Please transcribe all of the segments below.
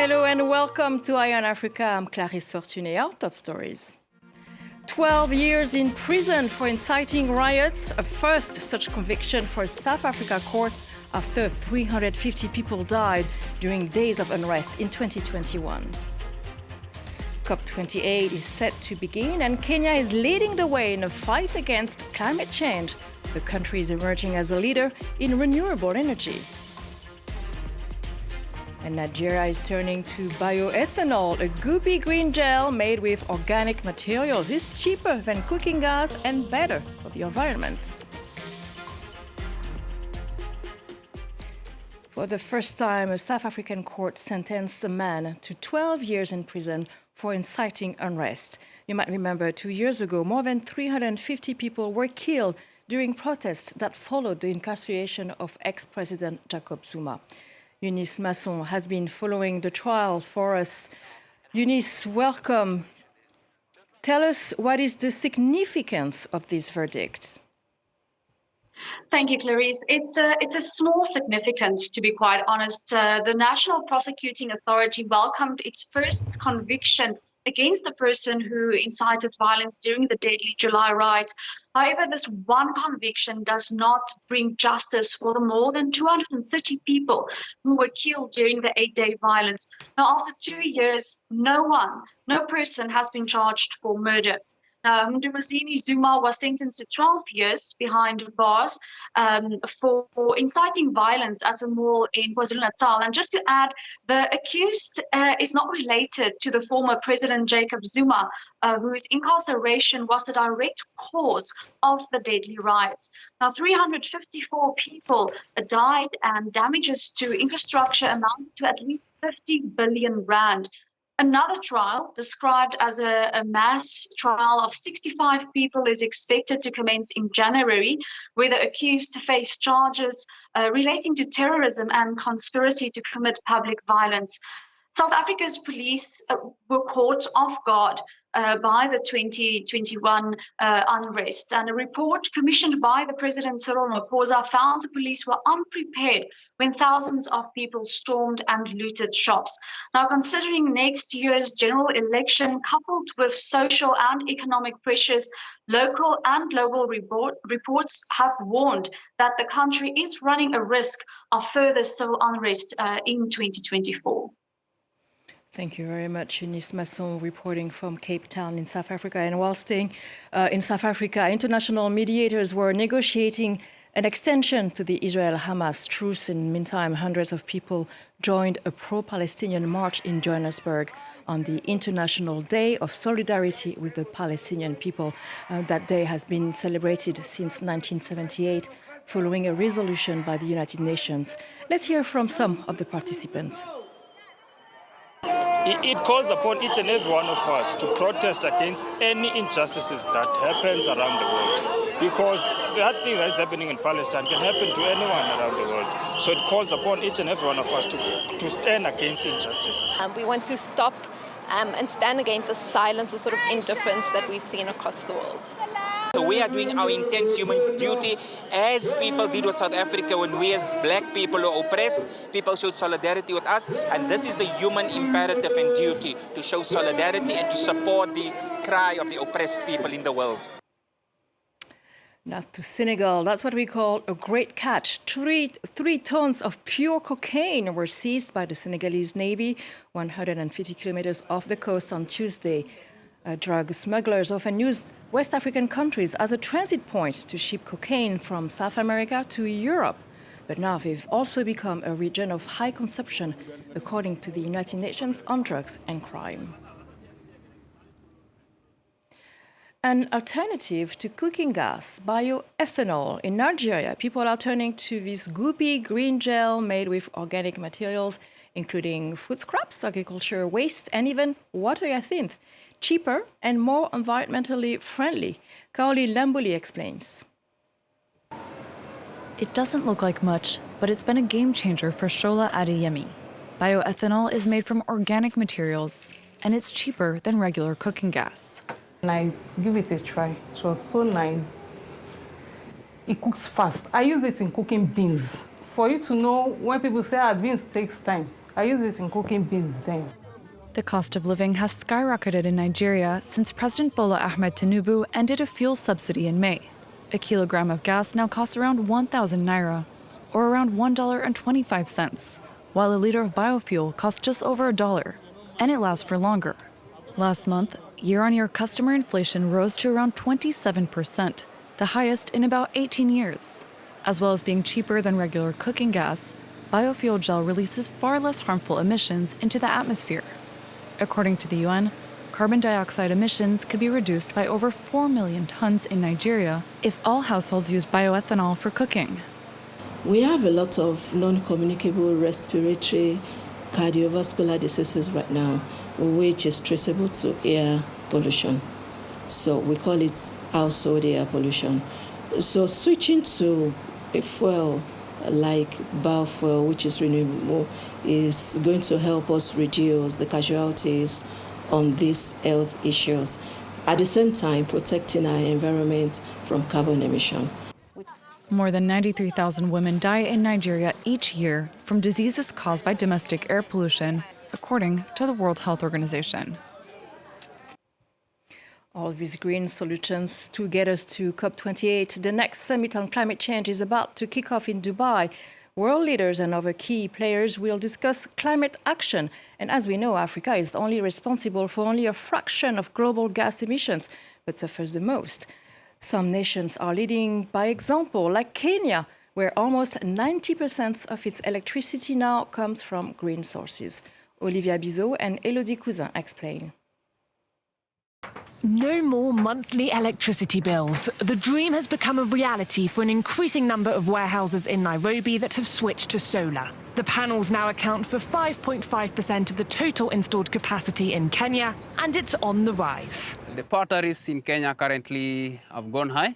Hello and welcome to Eye on Africa. I'm Clarisse Fortuné. Our top stories. 12 years in prison for inciting riots, a first such conviction for a South Africa court after 350 people died during days of unrest in 2021. COP28 is set to begin and Kenya is leading the way in a fight against climate change. The country is emerging as a leader in renewable energy. And Nigeria is turning to bioethanol, a goopy green gel made with organic materials. It's cheaper than cooking gas and better for the environment. For the first time, a South African court sentenced a man to 12 years in prison for inciting unrest. You might remember 2 years ago, more than 350 people were killed during protests that followed the incarceration of ex-President Jacob Zuma. Eunice Masson has been following the trial for us. Eunice, welcome. Tell us what is the significance of this verdict? Thank you, Clarisse. It's a small significance, to be quite honest. The National Prosecuting Authority welcomed its first conviction against the person who incited violence during the deadly July riots. However, this one conviction does not bring justice for the more than 230 people who were killed during the 8-day violence. Now, after 2 years, no person has been charged for murder. Mdumazini Zuma was sentenced to 12 years behind bars for inciting violence at a mall in KwaZulu-Natal. And just to add, the accused is not related to the former President Jacob Zuma, whose incarceration was the direct cause of the deadly riots. Now, 354 people died and damages to infrastructure amounted to at least 50 billion rand. Another trial, described as a mass trial of 65 people, is expected to commence in January, where the accused face charges relating to terrorism and conspiracy to commit public violence. South Africa's police were caught off guard by the 2021 unrest. And a report commissioned by the President Cyril Ramaphosa found the police were unprepared when thousands of people stormed and looted shops. Now, considering next year's general election, coupled with social and economic pressures, local and global reports have warned that the country is running a risk of further civil unrest in 2024. Thank you very much, Eunice Masson, reporting from Cape Town in South Africa. And while staying in South Africa, international mediators were negotiating an extension to the Israel-Hamas truce. In the meantime, hundreds of people joined a pro-Palestinian march in Johannesburg on the International Day of Solidarity with the Palestinian people. That day has been celebrated since 1978, following a resolution by the United Nations. Let's hear from some of the participants. It calls upon each and every one of us to protest against any injustices that happens around the world. Because that thing that is happening in Palestine can happen to anyone around the world. So it calls upon each and every one of us to stand against injustice. We want to stop and stand against the silence or sort of indifference that we've seen across the world. So we are doing our intense human duty as people did with South Africa when we as black people were oppressed, people showed solidarity with us, and this is the human imperative and duty to show solidarity and to support the cry of the oppressed people in the world. Now to Senegal, that's what we call a great catch. Three tons of pure cocaine were seized by the Senegalese Navy 150 kilometers off the coast on Tuesday. Drug smugglers often use West African countries as a transit point to ship cocaine from South America to Europe. But now they've also become a region of high consumption, according to the United Nations on Drugs and Crime. An alternative to cooking gas, bioethanol. In Nigeria, people are turning to this goopy green gel made with organic materials, including food scraps, agriculture waste, and even water hyacinth. Cheaper and more environmentally friendly. Caroline Lamboli explains. It doesn't look like much, but it's been a game changer for Shola Adeyemi. Bioethanol is made from organic materials, and it's cheaper than regular cooking gas. And I give it a try. It was so nice. It cooks fast. I use it in cooking beans. For you to know, when people say beans takes time, I used it in cooking beans then. The cost of living has skyrocketed in Nigeria since President Bola Ahmed Tinubu ended a fuel subsidy in May. A kilogram of gas now costs around 1,000 naira, or around $1.25, while a liter of biofuel costs just over $1, and it lasts for longer. Last month, year-on-year customer inflation rose to around 27%, the highest in about 18 years. As well as being cheaper than regular cooking gas, biofuel gel releases far less harmful emissions into the atmosphere. According to the UN, carbon dioxide emissions could be reduced by over 4 million tons in Nigeria if all households used bioethanol for cooking. We have a lot of non-communicable respiratory cardiovascular diseases right now, which is traceable to air pollution. So we call it household air pollution. So switching to a fuel like biofuel, which is renewable, is going to help us reduce the casualties on these health issues, at the same time protecting our environment from carbon emission. More than 93,000 women die in Nigeria each year from diseases caused by domestic air pollution, according to the World Health Organization. All these green solutions to get us to COP28. The next summit on climate change is about to kick off in Dubai. World leaders and other key players will discuss climate action. And as we know, Africa is only responsible for only a fraction of global gas emissions, but suffers the most. Some nations are leading by example, like Kenya, where almost 90% of its electricity now comes from green sources. Olivia Bizot and Elodie Cousin explain. No more monthly electricity bills. The dream has become a reality for an increasing number of warehouses in Nairobi that have switched to solar. The panels now account for 5.5% of the total installed capacity in Kenya, and it's on the rise. The power tariffs in Kenya currently have gone high.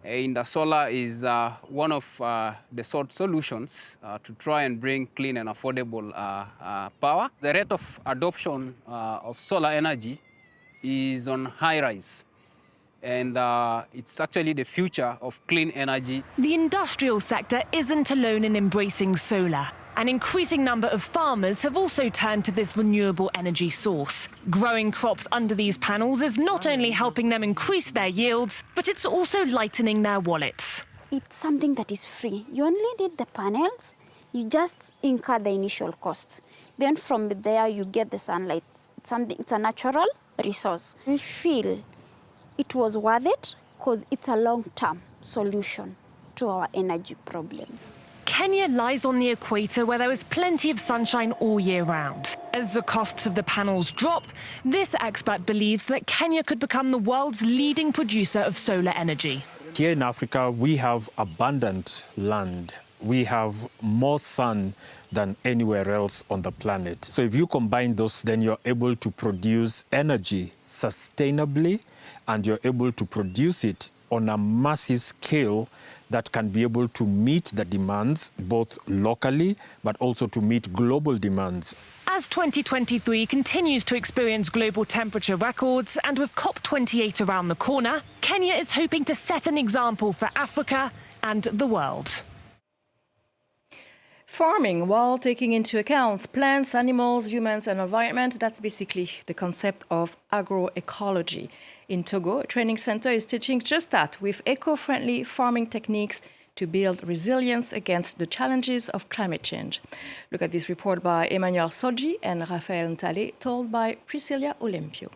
And the solar is one of the solutions to try and bring clean and affordable power. The rate of adoption of solar energy is on high rise, and it's actually the future of clean energy. The industrial sector isn't alone in embracing solar. An increasing number of farmers have also turned to this renewable energy source. Growing crops under these panels is not only helping them increase their yields, but it's also lightening their wallets. It's something that is free. You only need the panels, you just incur the initial cost. Then from there you get the sunlight. It's a natural resource. We feel it was worth it because it's a long-term solution to our energy problems. Kenya lies on the equator where there is plenty of sunshine all year round. As the costs of the panels drop, this expert believes that Kenya could become the world's leading producer of solar energy. Here in Africa, we have abundant land. We have more sun than anywhere else on the planet. So if you combine those, then you're able to produce energy sustainably, and you're able to produce it on a massive scale that can be able to meet the demands both locally but also to meet global demands. As 2023 continues to experience global temperature records, and with COP28 around the corner, Kenya is hoping to set an example for Africa and the world. Farming while taking into account plants, animals, humans and environment, that's basically the concept of agroecology. In Togo, a training center is teaching just that with eco-friendly farming techniques to build resilience against the challenges of climate change. Look at this report by Emmanuel Soji and Raphael Ntale, told by Priscilla Olympio.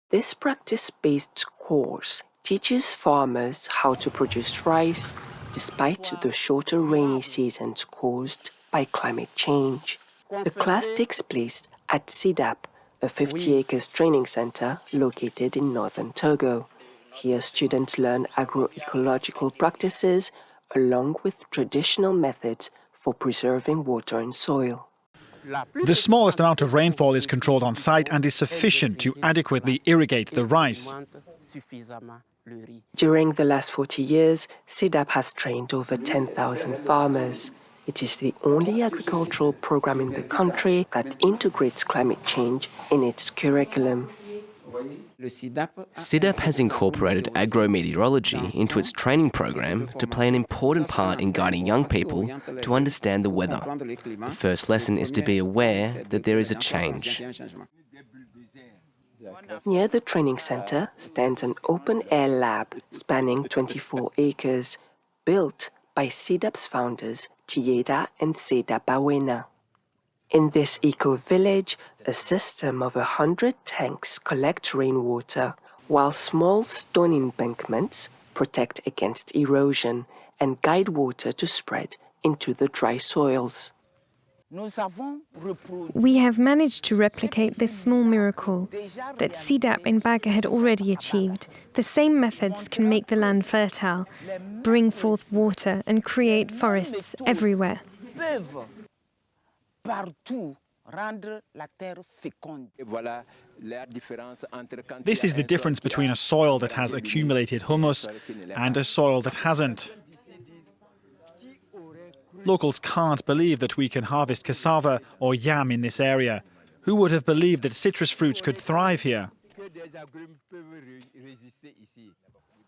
This practice-based course teaches farmers how to produce rice despite the shorter rainy seasons caused by climate change. The class takes place at SIDAP, a 50-acre training center located in northern Togo. Here, students learn agroecological practices along with traditional methods for preserving water and soil. The smallest amount of rainfall is controlled on site and is sufficient to adequately irrigate the rice. During the last 40 years, SIDAP has trained over 10,000 farmers. It is the only agricultural program in the country that integrates climate change in its curriculum. CIDAP has incorporated agrometeorology into its training program to play an important part in guiding young people to understand the weather. The first lesson is to be aware that there is a change. Near the training center stands an open-air lab spanning 24 acres, built by CIDAP's founders Tieda and Seda Bawena. In this eco-village, a system of 100 tanks collect rainwater, while small stone embankments protect against erosion and guide water to spread into the dry soils. We have managed to replicate this small miracle that CIDAP in Baga had already achieved. The same methods can make the land fertile, bring forth water and create forests everywhere. This is the difference between a soil that has accumulated humus and a soil that hasn't. Locals can't believe that we can harvest cassava or yam in this area. Who would have believed that citrus fruits could thrive here?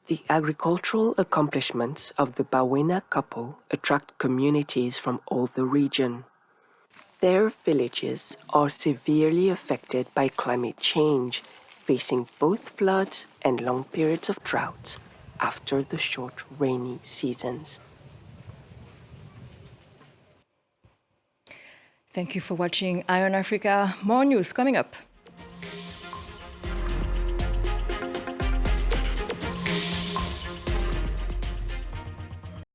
The agricultural accomplishments of the Bawena couple attract communities from all the region. Their villages are severely affected by climate change, facing both floods and long periods of drought after the short rainy seasons. Thank you for watching Eye on Africa. More news coming up.